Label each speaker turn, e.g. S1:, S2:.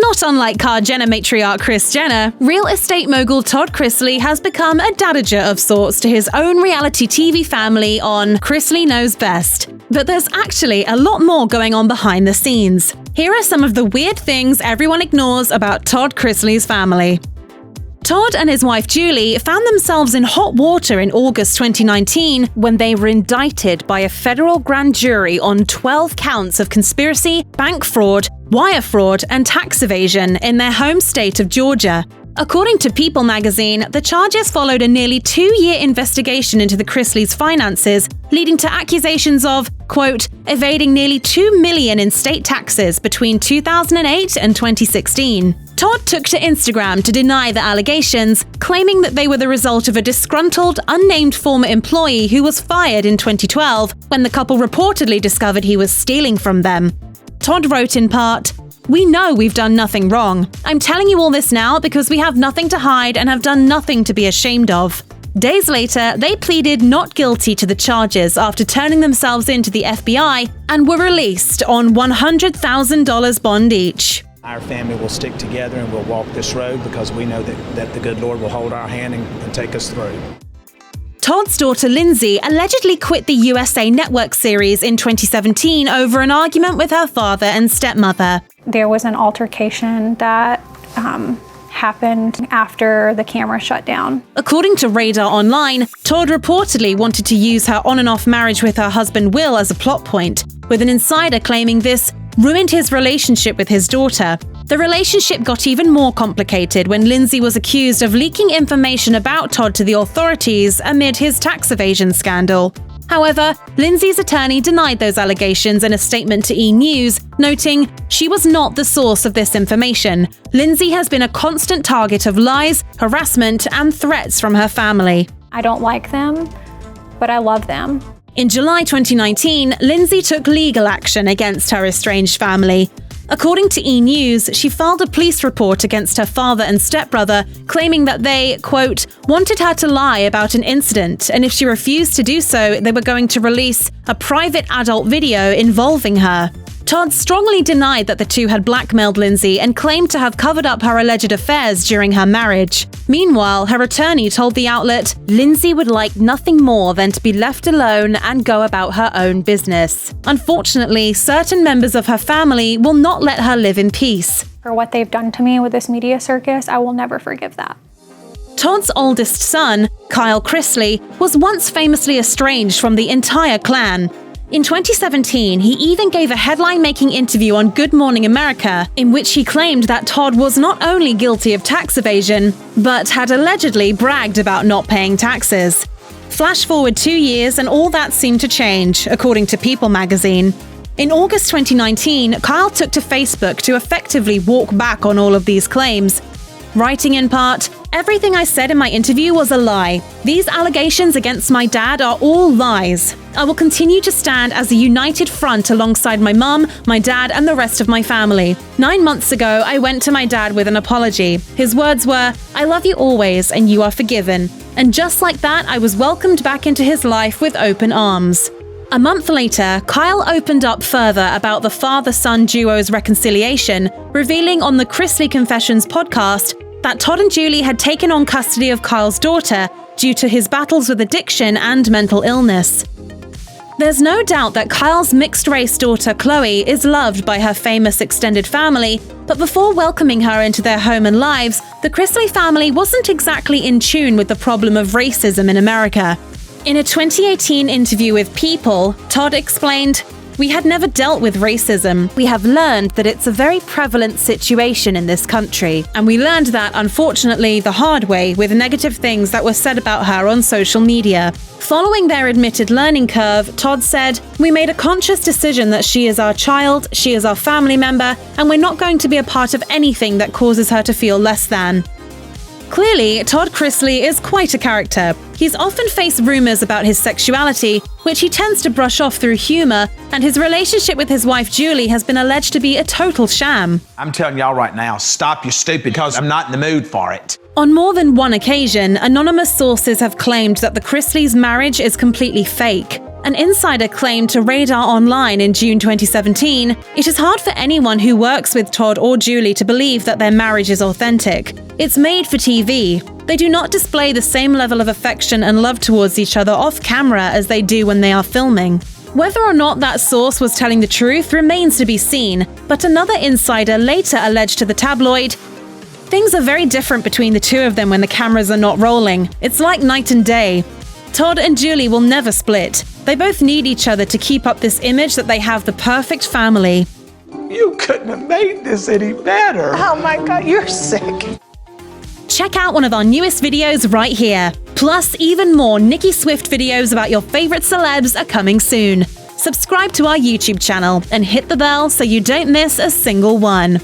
S1: Not unlike car Jenner matriarch Kris Jenner, real estate mogul Todd Chrisley has become a dadager of sorts to his own reality TV family on Chrisley Knows Best. But there's actually a lot more going on behind the scenes. Here are some of the weird things everyone ignores about Todd Chrisley's family. Todd and his wife Julie found themselves in hot water in August 2019 when they were indicted by a federal grand jury on 12 counts of conspiracy, bank fraud, wire fraud, and tax evasion in their home state of Georgia. According to People magazine, the charges followed a nearly 2-year investigation into the Chrisleys' finances, leading to accusations of, quote, evading nearly $2 million in state taxes between 2008 and 2016. Todd took to Instagram to deny the allegations, claiming that they were the result of a disgruntled, unnamed former employee who was fired in 2012 when the couple reportedly discovered he was stealing from them. Todd wrote in part, "We know we've done nothing wrong. I'm telling you all this now because we have nothing to hide and have done nothing to be ashamed of." Days later, they pleaded not guilty to the charges after turning themselves in to the FBI and were released on $100,000 bond each.
S2: Our family will stick together and we'll walk this road because we know that the good Lord will hold our hand and take us through.
S1: Todd's daughter Lindsie allegedly quit the USA Network series in 2017 over an argument with her father and stepmother.
S3: There was an altercation that happened after the camera shut down.
S1: According to Radar Online, Todd reportedly wanted to use her on and off marriage with her husband Will as a plot point, with an insider claiming this ruined his relationship with his daughter. The relationship got even more complicated when Lindsie was accused of leaking information about Todd to the authorities amid his tax evasion scandal. However, Lindsie's attorney denied those allegations in a statement to E! News, noting she was not the source of this information. Lindsie has been a constant target of lies, harassment, and threats from her family.
S3: I don't like them, but I love them.
S1: In July 2019, Lindsie took legal action against her estranged family. According to E! News, she filed a police report against her father and stepbrother, claiming that they, quote, wanted her to lie about an incident, and if she refused to do so, they were going to release a private adult video involving her. Todd strongly denied that the two had blackmailed Lindsie and claimed to have covered up her alleged affairs during her marriage. Meanwhile, her attorney told the outlet Lindsie would like nothing more than to be left alone and go about her own business. Unfortunately, certain members of her family will not let her live in peace.
S3: For what they've done to me with this media circus, I will never forgive that.
S1: Todd's oldest son, Todd Chrisley, was once famously estranged from the entire clan. In 2017, he even gave a headline-making interview on Good Morning America, in which he claimed that Todd was not only guilty of tax evasion, but had allegedly bragged about not paying taxes. Flash forward 2 years and all that seemed to change, according to People magazine. In August 2019, Kyle took to Facebook to effectively walk back on all of these claims, writing in part, "Everything I said in my interview was a lie. These allegations against my dad are all lies. I will continue to stand as a united front alongside my mum, my dad, and the rest of my family. 9 months ago, I went to my dad with an apology. His words were, 'I love you always and you are forgiven.' And just like that, I was welcomed back into his life with open arms." A month later, Kyle opened up further about the father-son duo's reconciliation, revealing on the Chrisley Confessions podcast that Todd and Julie had taken on custody of Kyle's daughter due to his battles with addiction and mental illness. There's no doubt that Kyle's mixed-race daughter Chloe is loved by her famous extended family, but before welcoming her into their home and lives, the Chrisley family wasn't exactly in tune with the problem of racism in America. In a 2018 interview with People, Todd explained, "We had never dealt with racism. We have learned that it's a very prevalent situation in this country. And we learned that, unfortunately, the hard way with negative things that were said about her on social media." Following their admitted learning curve, Todd said, "We made a conscious decision that she is our child, she is our family member, and we're not going to be a part of anything that causes her to feel less than." Clearly, Todd Chrisley is quite a character. He's often faced rumors about his sexuality, which he tends to brush off through humor, and his relationship with his wife Julie has been alleged to be a total sham.
S2: I'm telling y'all right now, stop your stupid because I'm not in the mood for it.
S1: On more than one occasion, anonymous sources have claimed that the Chrisleys' marriage is completely fake. An insider claimed to Radar Online in June 2017, "It is hard for anyone who works with Todd or Julie to believe that their marriage is authentic. It's made for TV. They do not display the same level of affection and love towards each other off camera as they do when they are filming." Whether or not that source was telling the truth remains to be seen, but another insider later alleged to the tabloid, "Things are very different between the two of them when the cameras are not rolling. It's like night and day. Todd and Julie will never split. They both need each other to keep up this image that they have the perfect family."
S4: You couldn't have made this any better. Oh my God, you're sick.
S1: Check out one of our newest videos right here. Plus, even more Nicki Swift videos about your favorite celebs are coming soon. Subscribe to our YouTube channel and hit the bell so you don't miss a single one.